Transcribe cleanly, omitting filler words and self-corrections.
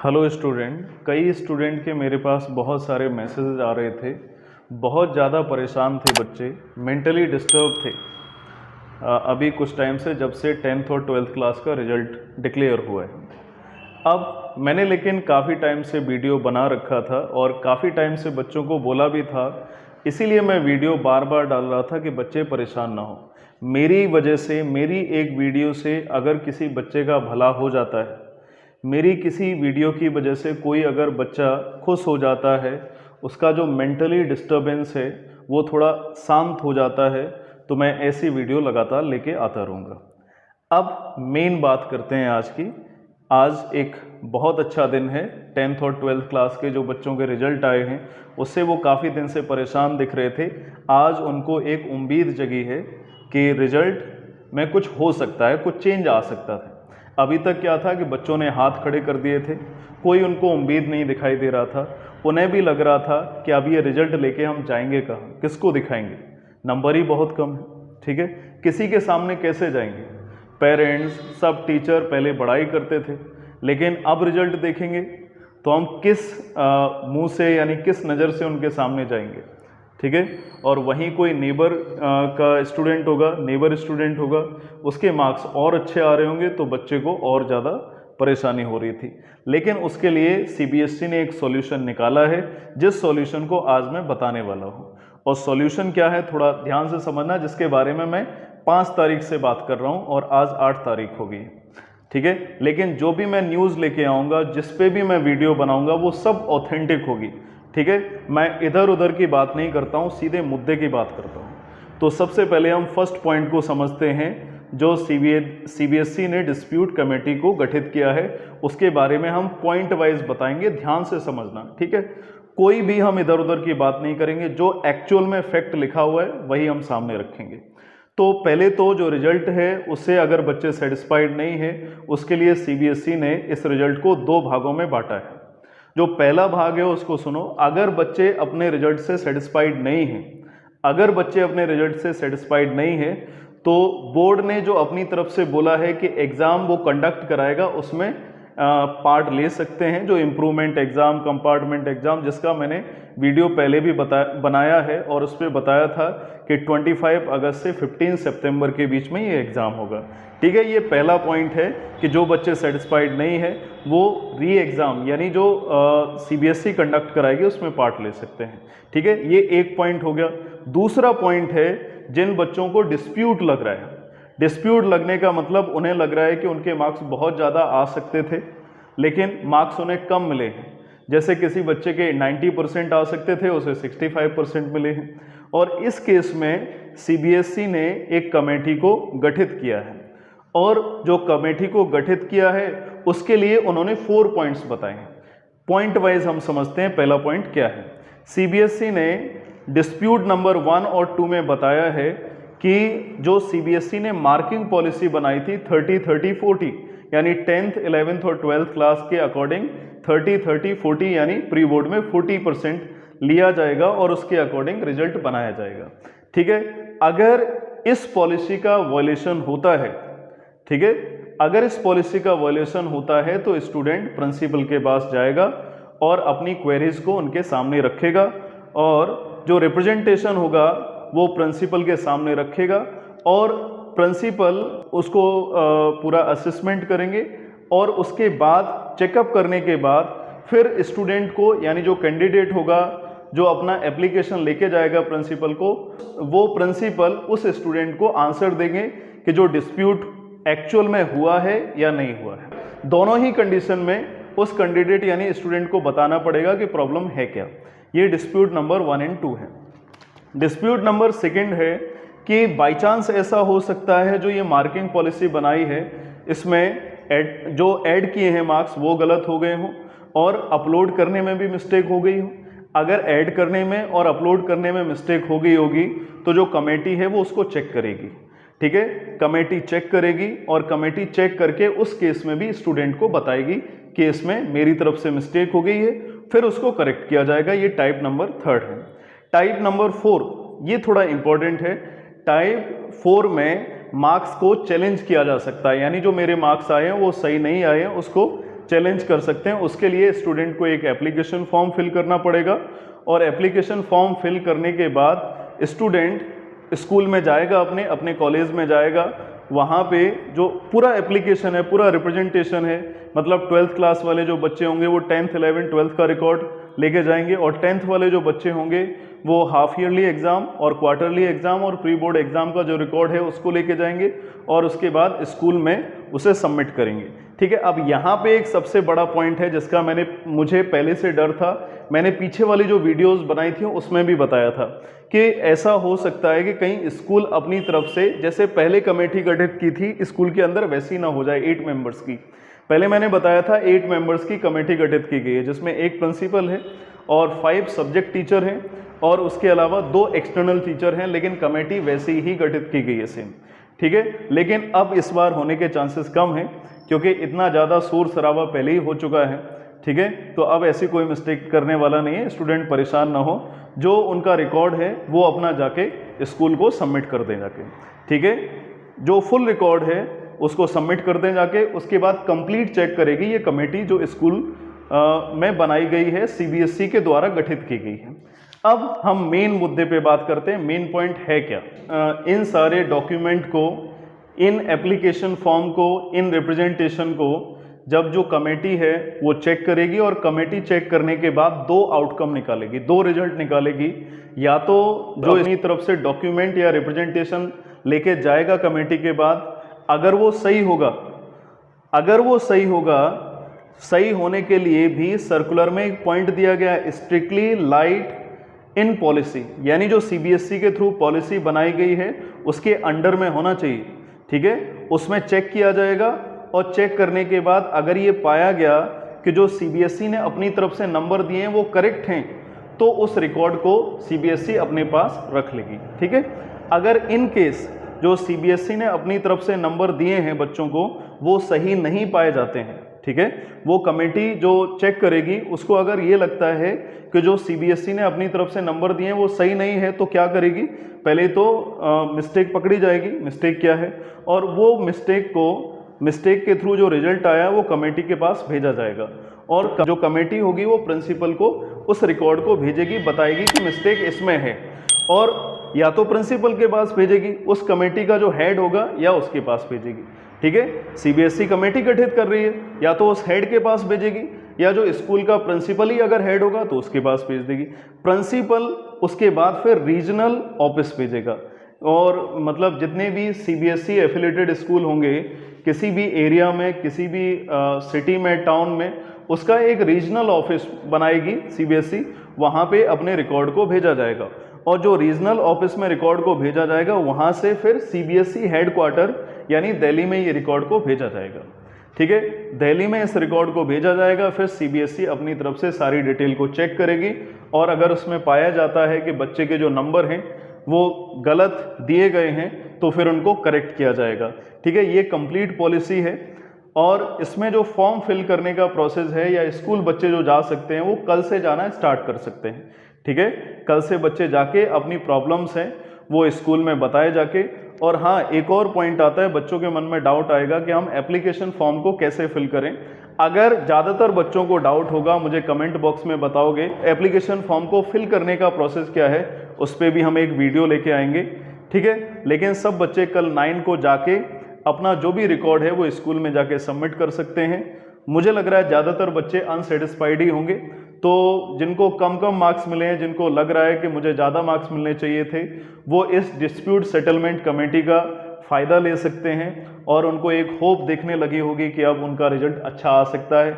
Hello student. कई student के मेरे पास बहुत सारे मैसेजेस आ रहे थे। बहुत ज़्यादा परेशान थे बच्चे, मेंटली डिस्टर्ब थे। अभी कुछ टाइम से जब से 10th और 12th क्लास का रिजल्ट डिक्लेयर हुआ है। अब मैंने लेकिन काफ़ी टाइम से वीडियो बना रखा था और काफ़ी टाइम से बच्चों को बोला भी था, इसीलिए मैं वीडियो बार बार डाल रहा था कि बच्चे परेशान ना हो। मेरी वजह से, मेरी एक वीडियो से अगर किसी बच्चे का भला हो जाता है, मेरी किसी वीडियो की वजह से कोई अगर बच्चा खुश हो जाता है, उसका जो मेंटली डिस्टर्बेंस है वो थोड़ा शांत हो जाता है, तो मैं ऐसी वीडियो लगातार लेके आता रहूँगा। अब मेन बात करते हैं आज की। आज एक बहुत अच्छा दिन है। 10th और 12th क्लास के जो बच्चों के रिजल्ट आए हैं, उससे वो काफ़ी दिन से परेशान दिख रहे थे। आज उनको एक उम्मीद जगी है कि रिजल्ट में कुछ हो सकता है, कुछ चेंज आ सकता है। अभी तक क्या था कि बच्चों ने हाथ खड़े कर दिए थे, कोई उनको उम्मीद नहीं दिखाई दे रहा था। उन्हें भी लग रहा था कि अब ये रिजल्ट लेके हम जाएंगे कहाँ, किसको दिखाएंगे, नंबर ही बहुत कम है। ठीक है, किसी के सामने कैसे जाएंगे। पेरेंट्स, सब टीचर पहले बड़ाई करते थे, लेकिन अब रिजल्ट देखेंगे तो हम किस मुंह से यानी किस नज़र से उनके सामने जाएंगे। ठीक है, और वहीं कोई नेबर का स्टूडेंट होगा, नेबर स्टूडेंट होगा, उसके मार्क्स और अच्छे आ रहे होंगे तो बच्चे को और ज़्यादा परेशानी हो रही थी। लेकिन उसके लिए सीबीएसई ने एक सॉल्यूशन निकाला है, जिस सॉल्यूशन को आज मैं बताने वाला हूँ। और सॉल्यूशन क्या है थोड़ा ध्यान से समझना, जिसके बारे में मैं 5 तारीख से बात कर रहा हूँ और आज 8 तारीख हो गई। ठीक है, लेकिन जो भी मैं न्यूज़ लेके आऊँगा, जिस पे भी मैं वीडियो बनाऊँगा, वो सब ऑथेंटिक होगी। ठीक है, मैं इधर उधर की बात नहीं करता हूँ, सीधे मुद्दे की बात करता हूँ। तो सबसे पहले हम फर्स्ट पॉइंट को समझते हैं। जो सीबीएसई ने डिस्प्यूट कमेटी को गठित किया है, उसके बारे में हम पॉइंट वाइज बताएंगे, ध्यान से समझना। ठीक है, कोई भी हम इधर उधर की बात नहीं करेंगे, जो एक्चुअल में फैक्ट लिखा हुआ है वही हम सामने रखेंगे। तो पहले तो जो रिजल्ट है उससे अगर बच्चे सेटिस्फाइड नहीं है, उसके लिए सीबीएसई ने इस रिजल्ट को 2 भागों में बांटा है। जो पहला भाग है उसको सुनो। अगर बच्चे अपने रिजल्ट से सेटिस्फाइड नहीं हैं, अगर बच्चे अपने रिजल्ट से सेटिस्फाइड नहीं है, तो बोर्ड ने जो अपनी तरफ से बोला है कि एग्ज़ाम वो कंडक्ट कराएगा, उसमें पार्ट ले सकते हैं। जो इम्प्रूवमेंट एग्ज़ाम, कंपार्टमेंट एग्ज़ाम, जिसका मैंने वीडियो पहले भी बनाया है और उस पर बताया था कि 25 अगस्त से 15 सितंबर के बीच में ये एग्ज़ाम होगा। ठीक है, ये पहला पॉइंट है कि जो बच्चे सेटिस्फाइड नहीं है वो री एग्ज़ाम यानी जो सीबीएसई कंडक्ट कराएगी उसमें पार्ट ले सकते हैं। ठीक है, ये एक पॉइंट हो गया। दूसरा पॉइंट है जिन बच्चों को डिस्प्यूट लग रहा है। डिस्प्यूट लगने का मतलब उन्हें लग रहा है कि उनके मार्क्स बहुत ज़्यादा आ सकते थे लेकिन मार्क्स उन्हें कम मिले हैं। जैसे किसी बच्चे के 90% आ सकते थे, उसे 65% मिले हैं। और इस केस में सीबीएसई ने एक कमेटी को गठित किया है, और जो कमेटी को गठित किया है उसके लिए उन्होंने 4 पॉइंट्स बताए हैं। पॉइंट वाइज हम समझते हैं। पहला पॉइंट क्या है, सीबीएसई ने डिस्प्यूट नंबर 1 और 2 में बताया है कि जो सीबीएसई ने मार्किंग पॉलिसी बनाई थी 30-30-40, यानी 10th, 11th और 12th क्लास के अकॉर्डिंग 30-30-40 यानी प्री बोर्ड में 40% लिया जाएगा और उसके अकॉर्डिंग रिजल्ट बनाया जाएगा। ठीक है, अगर इस पॉलिसी का वायलेशन होता है, ठीक है, अगर इस पॉलिसी का वायलेशन होता है तो स्टूडेंट प्रिंसिपल के पास जाएगा और अपनी क्वेरीज को उनके सामने रखेगा, और जो रिप्रेजेंटेशन होगा वो प्रिंसिपल के सामने रखेगा और प्रिंसिपल उसको पूरा असेसमेंट करेंगे, और उसके बाद चेकअप करने के बाद फिर स्टूडेंट को यानी जो कैंडिडेट होगा, जो अपना एप्लीकेशन लेके जाएगा प्रिंसिपल को, वो प्रिंसिपल उस स्टूडेंट को आंसर देंगे कि जो डिस्प्यूट एक्चुअल में हुआ है या नहीं हुआ है। दोनों ही कंडीशन में उस कैंडिडेट यानी स्टूडेंट को बताना पड़ेगा कि प्रॉब्लम है क्या। ये डिस्प्यूट नंबर 1 और 2 है। डिस्प्यूट नंबर 2 है कि बाय चांस ऐसा हो सकता है जो ये मार्किंग पॉलिसी बनाई है इसमें जो ऐड किए हैं मार्क्स वो गलत हो गए हों और अपलोड करने में भी मिस्टेक हो गई हो। अगर ऐड करने में और अपलोड करने में मिस्टेक हो गई होगी तो जो कमेटी है वो उसको चेक करेगी। ठीक है, कमेटी चेक करेगी और कमेटी चेक करके उस केस में भी स्टूडेंट को बताएगी कि इसमें मेरी तरफ से मिस्टेक हो गई है, फिर उसको करेक्ट किया जाएगा। ये टाइप नंबर 3 है। टाइप नंबर 4 ये थोड़ा इंपॉर्टेंट है। टाइप 4 में मार्क्स को चैलेंज किया जा सकता है, यानी जो मेरे मार्क्स आए हैं वो सही नहीं आए हैं, उसको चैलेंज कर सकते हैं। उसके लिए स्टूडेंट को एक एप्लीकेशन फॉर्म फिल करना पड़ेगा और एप्लीकेशन फॉर्म फिल करने के बाद स्टूडेंट स्कूल में जाएगा, अपने कॉलेज में जाएगा, वहाँ पे जो पूरा एप्लीकेशन है, पूरा रिप्रेजेंटेशन है, मतलब 12th क्लास वाले जो बच्चे होंगे वो 10th 11th 12th का रिकॉर्ड लेके जाएंगे और 10th वाले जो बच्चे होंगे वो हाफ ईयरली एग्ज़ाम और क्वार्टरली एग्ज़ाम और प्री बोर्ड एग्ज़ाम का जो रिकॉर्ड है उसको लेके जाएंगे और उसके बाद स्कूल में उसे सबमिट करेंगे। ठीक है, अब यहाँ पे एक सबसे बड़ा पॉइंट है जिसका मुझे पहले से डर था। मैंने पीछे वाली जो वीडियोस बनाई थी उसमें भी बताया था कि ऐसा हो सकता है कि कहीं स्कूल अपनी तरफ से जैसे पहले कमेटी गठित की थी स्कूल के अंदर वैसी ना हो जाए 8 मेंबर्स की। पहले मैंने बताया था 8 मेंबर्स की कमेटी गठित की गई है जिसमें एक प्रिंसिपल है और 5 सब्जेक्ट टीचर हैं और उसके अलावा 2 एक्सटर्नल टीचर हैं, लेकिन कमेटी वैसी ही गठित की गई है सेम। ठीक है, लेकिन अब इस बार होने के चांसेस कम हैं क्योंकि इतना ज़्यादा शोर शराबा पहले ही हो चुका है। ठीक है, तो अब ऐसी कोई मिस्टेक करने वाला नहीं है, स्टूडेंट परेशान ना हो, जो उनका रिकॉर्ड है वो अपना जाके स्कूल को सबमिट कर दें जाके। ठीक है, जो फुल रिकॉर्ड है उसको सबमिट कर दें जाके, उसके बाद कंप्लीट चेक करेगी ये कमेटी जो स्कूल में बनाई गई है, CBSE के द्वारा गठित की गई है। अब हम मेन मुद्दे पे बात करते हैं, मेन पॉइंट है क्या। इन सारे डॉक्यूमेंट को, इन एप्लीकेशन फॉर्म को, इन रिप्रेजेंटेशन को जब जो कमेटी है वो चेक करेगी और कमेटी चेक करने के बाद 2 आउटकम निकालेगी, 2 रिजल्ट निकालेगी। या तो जो अपनी तरफ से डॉक्यूमेंट या रिप्रेजेंटेशन लेके जाएगा कमेटी के बाद, अगर वो सही होगा, सही होने के लिए भी सर्कुलर में एक पॉइंट दिया गया, स्ट्रिक्टली लाइट इन पॉलिसी, यानी जो CBSE के थ्रू पॉलिसी बनाई गई है उसके अंडर में होना चाहिए। ठीक है, उसमें चेक किया जाएगा और चेक करने के बाद अगर ये पाया गया कि जो CBSE ने अपनी तरफ से नंबर दिए हैं वो करेक्ट हैं तो उस रिकॉर्ड को CBSE अपने पास रख लेगी। ठीक है, अगर इन केस जो CBSE ने अपनी तरफ से नंबर दिए हैं बच्चों को वो सही नहीं पाए जाते हैं, ठीक है, वो कमेटी जो चेक करेगी उसको अगर ये लगता है कि जो CBSE ने अपनी तरफ से नंबर दिए हैं वो सही नहीं है तो क्या करेगी, पहले तो मिस्टेक पकड़ी जाएगी, मिस्टेक क्या है, और वो मिस्टेक के थ्रू जो रिजल्ट आया वो कमेटी के पास भेजा जाएगा और जो कमेटी होगी वो प्रिंसिपल को उस रिकॉर्ड को भेजेगी, बताएगी कि मिस्टेक इसमें है, और या तो प्रिंसिपल के पास भेजेगी, उस कमेटी का जो हेड होगा या उसके पास भेजेगी। ठीक है, CBSE कमेटी गठित कर रही है, या तो उस हेड के पास भेजेगी या जो स्कूल का प्रिंसिपल ही अगर हेड होगा तो उसके पास भेज देगी। प्रिंसिपल उसके बाद फिर रीजनल ऑफिस भेजेगा, और मतलब जितने भी CBSE एफिलेटेड स्कूल होंगे किसी भी एरिया में, किसी भी सिटी में, टाउन में, उसका एक रीजनल ऑफिस बनाएगी CBSE, वहाँ पे अपने रिकॉर्ड को भेजा जाएगा, और जो रीजनल ऑफिस में रिकॉर्ड को भेजा जाएगा वहाँ से फिर CBSE हेडक्वार्टर यानी दिल्ली में ये रिकॉर्ड को भेजा जाएगा। ठीक है, दिल्ली में इस रिकॉर्ड को भेजा जाएगा, फिर CBSE अपनी तरफ से सारी डिटेल को चेक करेगी और अगर उसमें पाया जाता है कि बच्चे के जो नंबर हैं वो गलत दिए गए हैं तो फिर उनको करेक्ट किया जाएगा। ठीक है, ये कंप्लीट पॉलिसी है, और इसमें जो फॉर्म फिल करने का प्रोसेस है या स्कूल बच्चे जो जा सकते हैं वो कल से जाना स्टार्ट कर सकते हैं। ठीक है, कल से बच्चे जाके अपनी प्रॉब्लम्स हैं वो स्कूल में बताए जाके। और हाँ, एक और पॉइंट आता है, बच्चों के मन में डाउट आएगा कि हम एप्लीकेशन फॉर्म को कैसे फिल करें। अगर ज़्यादातर बच्चों को डाउट होगा मुझे कमेंट बॉक्स में बताओगे, एप्लीकेशन फॉर्म को फिल करने का प्रोसेस क्या है उस पर भी हम एक वीडियो लेके आएंगे। ठीक है, लेकिन सब बच्चे कल 9 को जाके अपना जो भी रिकॉर्ड है वो स्कूल में जाके सबमिट कर सकते हैं। मुझे लग रहा है ज़्यादातर बच्चे अनसेटिस्फाइड ही होंगे, तो जिनको कम मार्क्स मिले हैं, जिनको लग रहा है कि मुझे ज़्यादा मार्क्स मिलने चाहिए थे, वो इस डिस्प्यूट सेटलमेंट कमेटी का फ़ायदा ले सकते हैं और उनको एक होप देखने लगी होगी कि अब उनका रिजल्ट अच्छा आ सकता है।